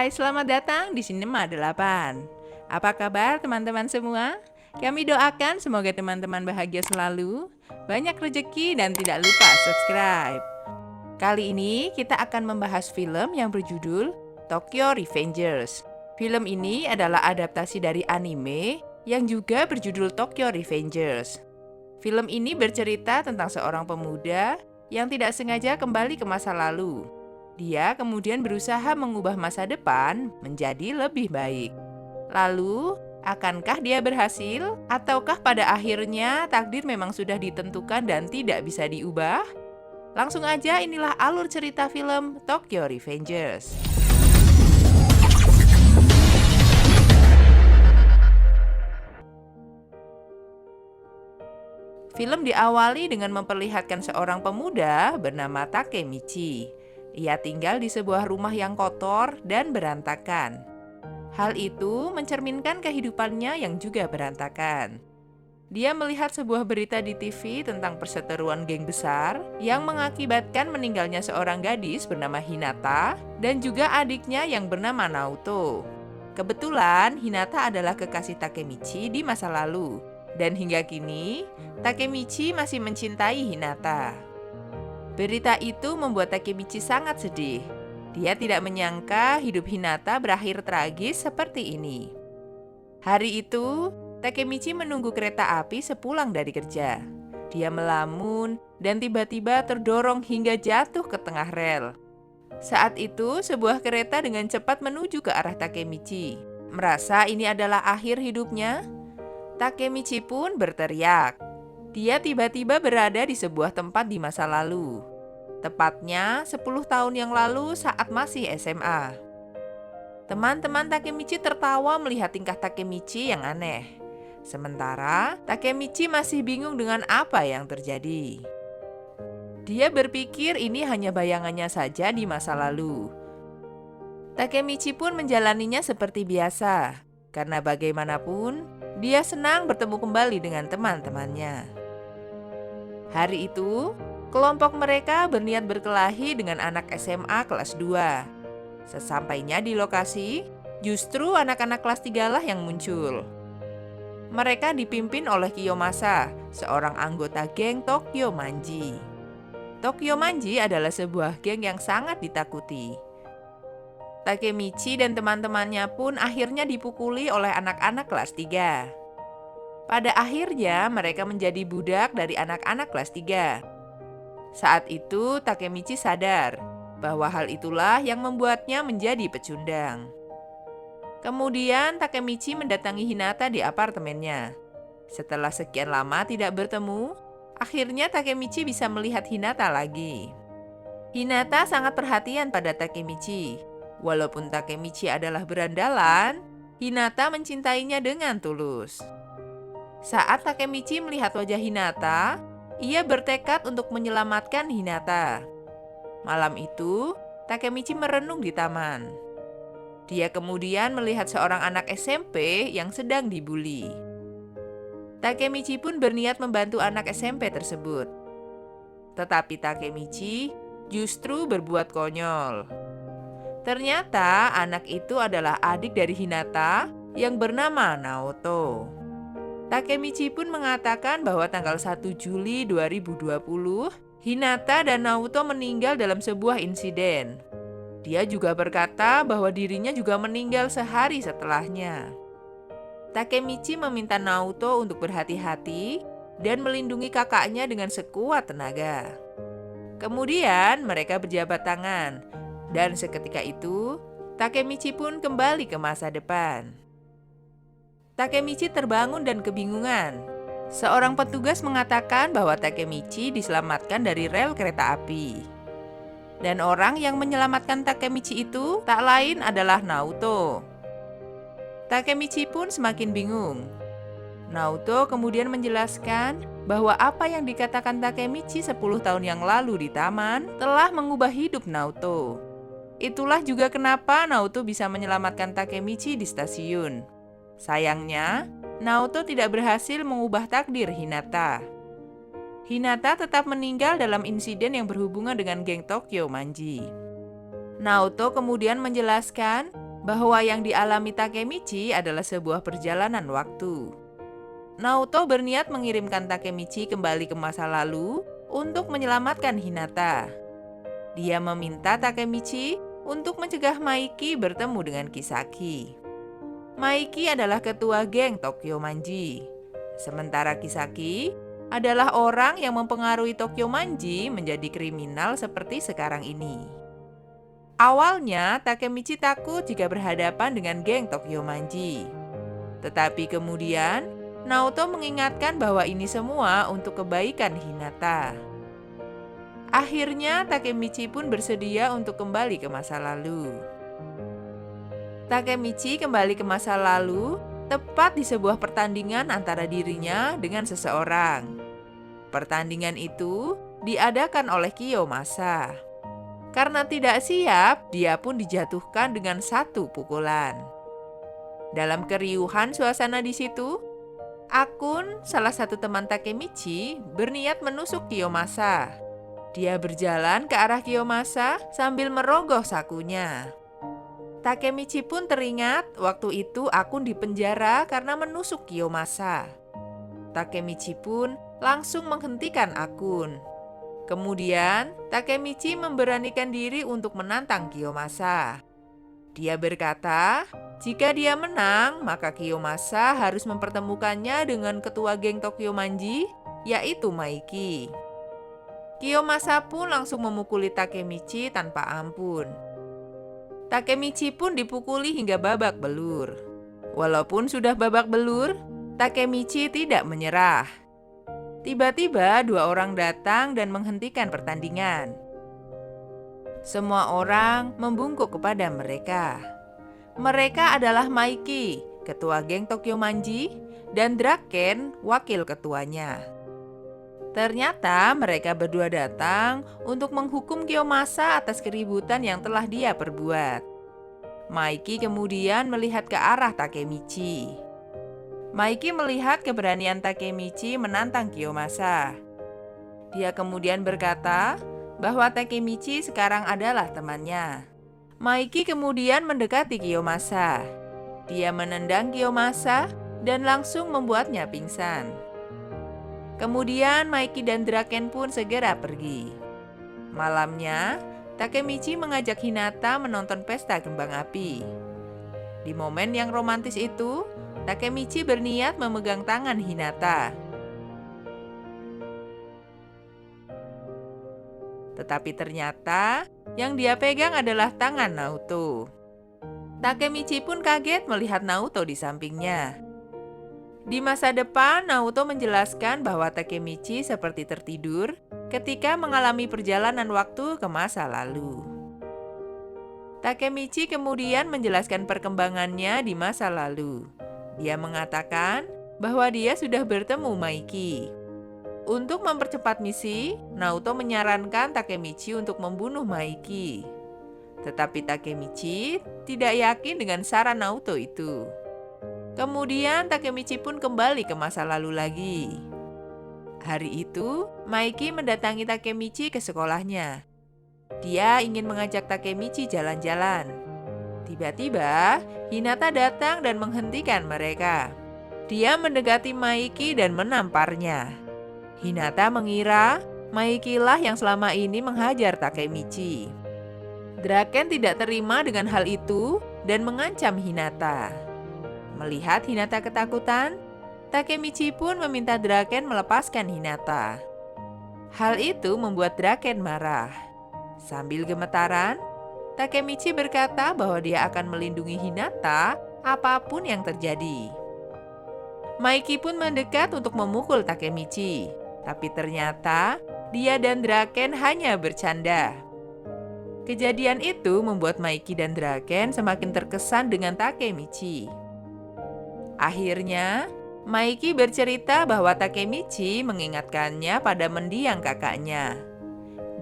Hai, selamat datang di Sinema 8. Apa kabar teman-teman semua? Kami doakan semoga teman-teman bahagia selalu, banyak rezeki dan tidak lupa subscribe. Kali ini kita akan membahas film yang berjudul Tokyo Revengers. Film ini adalah adaptasi dari anime yang juga berjudul Tokyo Revengers. Film ini bercerita tentang seorang pemuda yang tidak sengaja kembali ke masa lalu. Dia kemudian berusaha mengubah masa depan menjadi lebih baik. Lalu, akankah dia berhasil? Ataukah pada akhirnya takdir memang sudah ditentukan dan tidak bisa diubah? Langsung aja, inilah alur cerita film Tokyo Revengers. Film diawali dengan memperlihatkan seorang pemuda bernama Takemichi. Ia tinggal di sebuah rumah yang kotor dan berantakan. Hal itu mencerminkan kehidupannya yang juga berantakan. Dia melihat sebuah berita di TV tentang perseteruan geng besar yang mengakibatkan meninggalnya seorang gadis bernama Hinata dan juga adiknya yang bernama Naoto. Kebetulan Hinata adalah kekasih Takemichi di masa lalu, dan hingga kini Takemichi masih mencintai Hinata. Berita itu membuat Takemichi sangat sedih. Dia tidak menyangka hidup Hinata berakhir tragis seperti ini. Hari itu, Takemichi menunggu kereta api sepulang dari kerja. Dia melamun dan tiba-tiba terdorong hingga jatuh ke tengah rel. Saat itu, sebuah kereta dengan cepat menuju ke arah Takemichi. Merasa ini adalah akhir hidupnya, Takemichi pun berteriak. Dia tiba-tiba berada di sebuah tempat di masa lalu. Tepatnya 10 tahun yang lalu saat masih SMA. Teman-teman Takemichi tertawa melihat tingkah Takemichi yang aneh. Sementara Takemichi masih bingung dengan apa yang terjadi. Dia berpikir ini hanya bayangannya saja di masa lalu. Takemichi pun menjalaninya seperti biasa, karena bagaimanapun dia senang bertemu kembali dengan teman-temannya. Hari itu, kelompok mereka berniat berkelahi dengan anak SMA kelas 2. Sesampainya di lokasi, justru anak-anak kelas 3 lah yang muncul. Mereka dipimpin oleh Kiyomasa, seorang anggota geng Tokyo Manji. Tokyo Manji adalah sebuah geng yang sangat ditakuti. Takemichi dan teman-temannya pun akhirnya dipukuli oleh anak-anak kelas 3. Pada akhirnya mereka menjadi budak dari anak-anak kelas 3. Saat itu Takemichi sadar bahwa hal itulah yang membuatnya menjadi pecundang. Kemudian Takemichi mendatangi Hinata di apartemennya. Setelah sekian lama tidak bertemu, akhirnya Takemichi bisa melihat Hinata lagi. Hinata sangat perhatian pada Takemichi. Walaupun Takemichi adalah berandalan, Hinata mencintainya dengan tulus. Saat Takemichi melihat wajah Hinata, ia bertekad untuk menyelamatkan Hinata. Malam itu, Takemichi merenung di taman. Dia kemudian melihat seorang anak SMP yang sedang dibuli. Takemichi pun berniat membantu anak SMP tersebut. Tetapi Takemichi justru berbuat konyol. Ternyata anak itu adalah adik dari Hinata yang bernama Naoto. Takemichi pun mengatakan bahwa tanggal 1 Juli 2020, Hinata dan Naoto meninggal dalam sebuah insiden. Dia juga berkata bahwa dirinya juga meninggal sehari setelahnya. Takemichi meminta Naoto untuk berhati-hati dan melindungi kakaknya dengan sekuat tenaga. Kemudian mereka berjabat tangan, dan seketika itu Takemichi pun kembali ke masa depan. Takemichi terbangun dan kebingungan. Seorang petugas mengatakan bahwa Takemichi diselamatkan dari rel kereta api. Dan orang yang menyelamatkan Takemichi itu tak lain adalah Naoto. Takemichi pun semakin bingung. Naoto kemudian menjelaskan bahwa apa yang dikatakan Takemichi 10 tahun yang lalu di taman telah mengubah hidup Naoto. Itulah juga kenapa Naoto bisa menyelamatkan Takemichi di stasiun. Sayangnya, Naoto tidak berhasil mengubah takdir Hinata. Hinata tetap meninggal dalam insiden yang berhubungan dengan geng Tokyo Manji. Naoto kemudian menjelaskan bahwa yang dialami Takemichi adalah sebuah perjalanan waktu. Naoto berniat mengirimkan Takemichi kembali ke masa lalu untuk menyelamatkan Hinata. Dia meminta Takemichi untuk mencegah Maiki bertemu dengan Kisaki. Maiki adalah ketua geng Tokyo Manji, sementara Kisaki adalah orang yang mempengaruhi Tokyo Manji menjadi kriminal seperti sekarang ini. Awalnya, Takemichi takut jika berhadapan dengan geng Tokyo Manji. Tetapi kemudian, Naoto mengingatkan bahwa ini semua untuk kebaikan Hinata. Akhirnya, Takemichi pun bersedia untuk kembali ke masa lalu. Takemichi kembali ke masa lalu tepat di sebuah pertandingan antara dirinya dengan seseorang. Pertandingan itu diadakan oleh Kiyomasa. Karena tidak siap, dia pun dijatuhkan dengan satu pukulan. Dalam keriuhan suasana di situ, Akun, salah satu teman Takemichi, berniat menusuk Kiyomasa. Dia berjalan ke arah Kiyomasa sambil merogoh sakunya. Takemichi pun teringat waktu itu Akun dipenjara karena menusuk Kiyomasa. Takemichi pun langsung menghentikan Akun. Kemudian, Takemichi memberanikan diri untuk menantang Kiyomasa. Dia berkata, jika dia menang, maka Kiyomasa harus mempertemukannya dengan ketua geng Tokyo Manji, yaitu Maiki. Kiyomasa pun langsung memukuli Takemichi tanpa ampun. Takemichi pun dipukuli hingga babak belur. Walaupun sudah babak belur, Takemichi tidak menyerah. Tiba-tiba dua orang datang dan menghentikan pertandingan. Semua orang membungkuk kepada mereka. Mereka adalah Maiki, ketua geng Tokyo Manji, dan Draken, wakil ketuanya. Ternyata mereka berdua datang untuk menghukum Kiyomasa atas keributan yang telah dia perbuat. Maiki kemudian melihat ke arah Takemichi. Maiki melihat keberanian Takemichi menantang Kiyomasa. Dia kemudian berkata bahwa Takemichi sekarang adalah temannya. Maiki kemudian mendekati Kiyomasa. Dia menendang Kiyomasa dan langsung membuatnya pingsan. Kemudian Maiki dan Draken pun segera pergi. Malamnya, Takemichi mengajak Hinata menonton pesta kembang api. Di momen yang romantis itu, Takemichi berniat memegang tangan Hinata. Tetapi ternyata yang dia pegang adalah tangan Naoto. Takemichi pun kaget melihat Naoto di sampingnya. Di masa depan, Naoto menjelaskan bahwa Takemichi seperti tertidur ketika mengalami perjalanan waktu ke masa lalu. Takemichi kemudian menjelaskan perkembangannya di masa lalu. Dia mengatakan bahwa dia sudah bertemu Maiki. Untuk mempercepat misi, Naoto menyarankan Takemichi untuk membunuh Maiki. Tetapi Takemichi tidak yakin dengan saran Naoto itu. Kemudian Takemichi pun kembali ke masa lalu lagi. Hari itu, Maiki mendatangi Takemichi ke sekolahnya. Dia ingin mengajak Takemichi jalan-jalan. Tiba-tiba, Hinata datang dan menghentikan mereka. Dia mendekati Maiki dan menamparnya. Hinata mengira Maiki lah yang selama ini menghajar Takemichi. Draken tidak terima dengan hal itu dan mengancam Hinata. Melihat Hinata ketakutan, Takemichi pun meminta Draken melepaskan Hinata. Hal itu membuat Draken marah. Sambil gemetaran, Takemichi berkata bahwa dia akan melindungi Hinata apapun yang terjadi. Maiki pun mendekat untuk memukul Takemichi, tapi ternyata dia dan Draken hanya bercanda. Kejadian itu membuat Maiki dan Draken semakin terkesan dengan Takemichi. Akhirnya, Maiki bercerita bahwa Takemichi mengingatkannya pada mendiang kakaknya.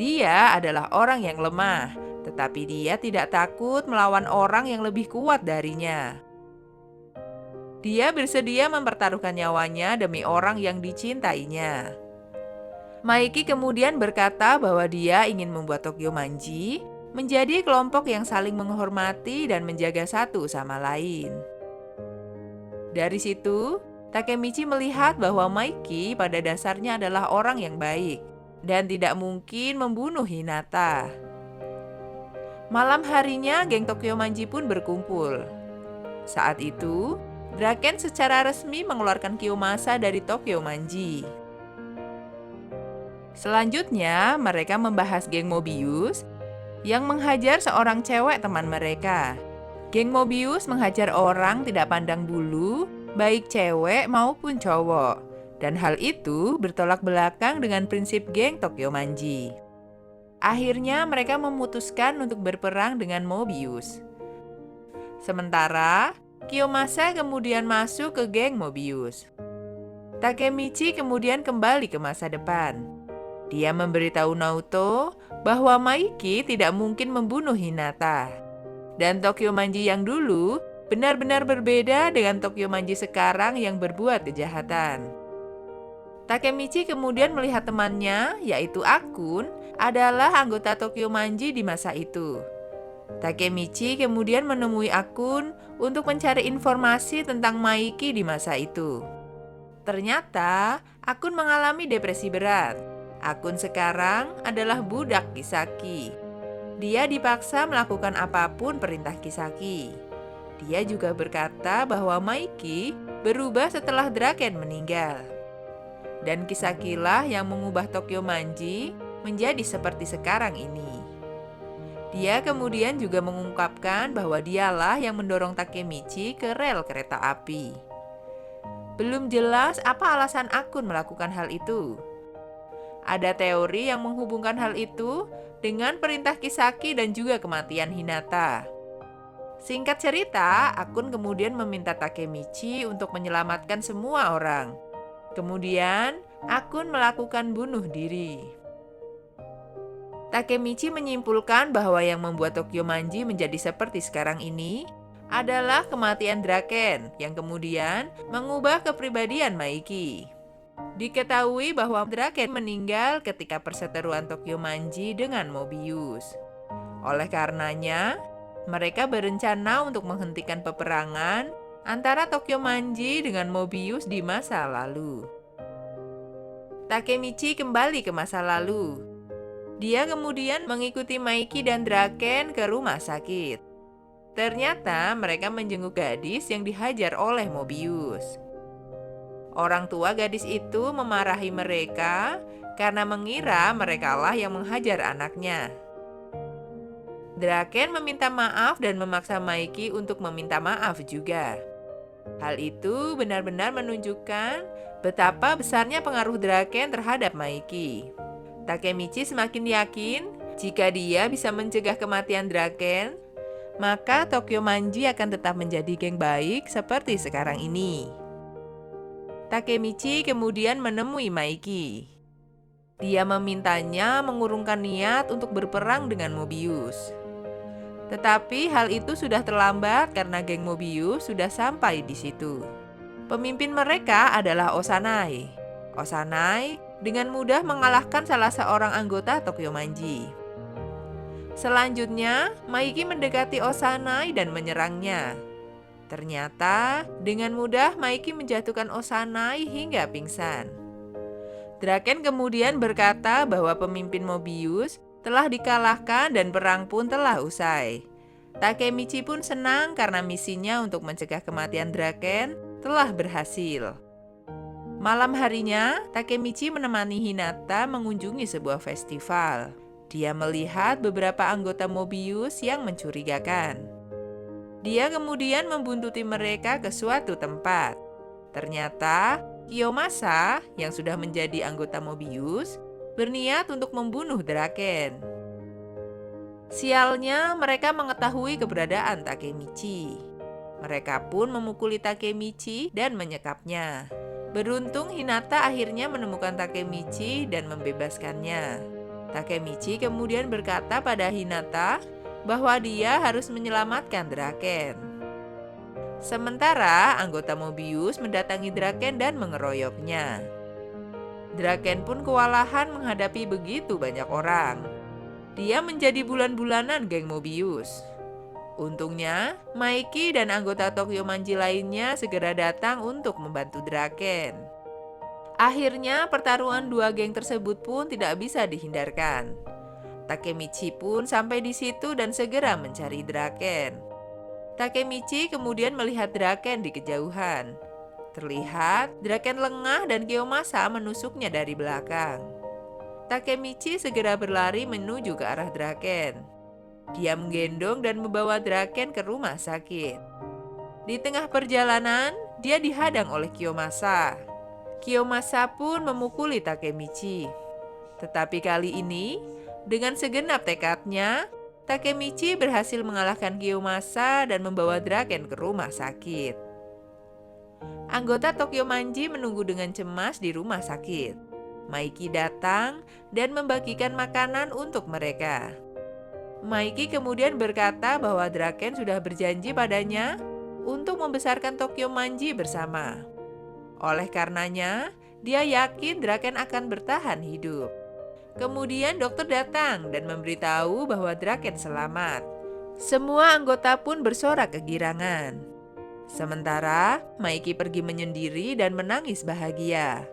Dia adalah orang yang lemah, tetapi dia tidak takut melawan orang yang lebih kuat darinya. Dia bersedia mempertaruhkan nyawanya demi orang yang dicintainya. Maiki kemudian berkata bahwa dia ingin membuat Tokyo Manji menjadi kelompok yang saling menghormati dan menjaga satu sama lain. Dari situ, Takemichi melihat bahwa Maiki pada dasarnya adalah orang yang baik dan tidak mungkin membunuh Hinata. Malam harinya, geng Tokyo Manji pun berkumpul. Saat itu, Draken secara resmi mengeluarkan Kiyomasa dari Tokyo Manji. Selanjutnya, mereka membahas geng Mobius yang menghajar seorang cewek teman mereka. Geng Mobius menghajar orang tidak pandang bulu, baik cewek maupun cowok. Dan hal itu bertolak belakang dengan prinsip geng Tokyo Manji. Akhirnya mereka memutuskan untuk berperang dengan Mobius. Sementara, Kiyomasa kemudian masuk ke geng Mobius. Takemichi kemudian kembali ke masa depan. Dia memberitahu Naoto bahwa Maiki tidak mungkin membunuh Hinata. Dan Tokyo Manji yang dulu benar-benar berbeda dengan Tokyo Manji sekarang yang berbuat kejahatan. Takemichi kemudian melihat temannya, yaitu Akun, adalah anggota Tokyo Manji di masa itu. Takemichi kemudian menemui Akun untuk mencari informasi tentang Maiki di masa itu. Ternyata, Akun mengalami depresi berat. Akun sekarang adalah budak Kisaki. Dia dipaksa melakukan apapun perintah Kisaki. Dia juga berkata bahwa Maiki berubah setelah Draken meninggal. Dan Kisakilah yang mengubah Tokyo Manji menjadi seperti sekarang ini. Dia kemudian juga mengungkapkan bahwa dialah yang mendorong Takemichi ke rel kereta api. Belum jelas apa alasan Akun melakukan hal itu. Ada teori yang menghubungkan hal itu dengan perintah Kisaki dan juga kematian Hinata. Singkat cerita, Akun kemudian meminta Takemichi untuk menyelamatkan semua orang. Kemudian, Akun melakukan bunuh diri. Takemichi menyimpulkan bahwa yang membuat Tokyo Manji menjadi seperti sekarang ini adalah kematian Draken yang kemudian mengubah kepribadian Maiki. Diketahui bahwa Draken meninggal ketika perseteruan Tokyo Manji dengan Mobius. Oleh karenanya, mereka berencana untuk menghentikan peperangan antara Tokyo Manji dengan Mobius di masa lalu. Takemichi kembali ke masa lalu. Dia kemudian mengikuti Maiki dan Draken ke rumah sakit. Ternyata mereka menjenguk gadis yang dihajar oleh Mobius. Orang tua gadis itu memarahi mereka karena mengira merekalah yang menghajar anaknya. Draken meminta maaf dan memaksa Maiki untuk meminta maaf juga. Hal itu benar-benar menunjukkan betapa besarnya pengaruh Draken terhadap Maiki. Takemichi semakin yakin jika dia bisa mencegah kematian Draken, maka Tokyo Manji akan tetap menjadi geng baik seperti sekarang ini. Takemichi kemudian menemui Maiki. Dia memintanya mengurungkan niat untuk berperang dengan Mobius. Tetapi hal itu sudah terlambat karena geng Mobius sudah sampai di situ. Pemimpin mereka adalah Osanai. Osanai dengan mudah mengalahkan salah seorang anggota Tokyo Manji. Selanjutnya, Maiki mendekati Osanai dan menyerangnya. Ternyata, dengan mudah Maiki menjatuhkan Osanai hingga pingsan. Draken kemudian berkata bahwa pemimpin Mobius telah dikalahkan dan perang pun telah usai. Takemichi pun senang karena misinya untuk mencegah kematian Draken telah berhasil. Malam harinya, Takemichi menemani Hinata mengunjungi sebuah festival. Dia melihat beberapa anggota Mobius yang mencurigakan. Dia kemudian membuntuti mereka ke suatu tempat. Ternyata, Kiyomasa yang sudah menjadi anggota Mobius berniat untuk membunuh Draken. Sialnya, mereka mengetahui keberadaan Takemichi. Mereka pun memukuli Takemichi dan menyekapnya. Beruntung Hinata akhirnya menemukan Takemichi dan membebaskannya. Takemichi kemudian berkata pada Hinata bahwa dia harus menyelamatkan Draken. Sementara anggota Mobius mendatangi Draken dan mengeroyoknya. Draken pun kewalahan menghadapi begitu banyak orang. Dia menjadi bulan-bulanan geng Mobius. Untungnya, Maiki dan anggota Tokyo Manji lainnya segera datang untuk membantu Draken. Akhirnya, pertarungan dua geng tersebut pun tidak bisa dihindarkan. Takemichi pun sampai di situ dan segera mencari Draken. Takemichi kemudian melihat Draken di kejauhan. Terlihat Draken lengah dan Kiyomasa menusuknya dari belakang. Takemichi segera berlari menuju ke arah Draken. Dia menggendong dan membawa Draken ke rumah sakit. Di tengah perjalanan, dia dihadang oleh Kiyomasa. Kiyomasa pun memukuli Takemichi. Tetapi kali ini, dengan segenap tekadnya, Takemichi berhasil mengalahkan Kiyomasa dan membawa Draken ke rumah sakit. Anggota Tokyo Manji menunggu dengan cemas di rumah sakit. Maiki datang dan membagikan makanan untuk mereka. Maiki kemudian berkata bahwa Draken sudah berjanji padanya untuk membesarkan Tokyo Manji bersama. Oleh karenanya, dia yakin Draken akan bertahan hidup. Kemudian dokter datang dan memberitahu bahwa Draken selamat. Semua anggota pun bersorak kegirangan. Sementara, Maiki pergi menyendiri dan menangis bahagia.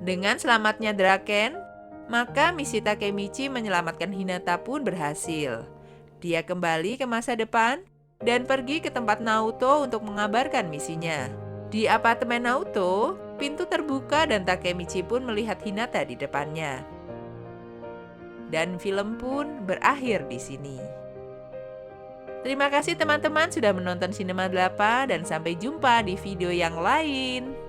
Dengan selamatnya Draken, maka misi Takemichi menyelamatkan Hinata pun berhasil. Dia kembali ke masa depan dan pergi ke tempat Naoto untuk mengabarkan misinya. Di apartemen Naoto, pintu terbuka dan Takemichi pun melihat Hinata di depannya. Dan film pun berakhir di sini. Terima kasih teman-teman sudah menonton Cinema 8 dan sampai jumpa di video yang lain.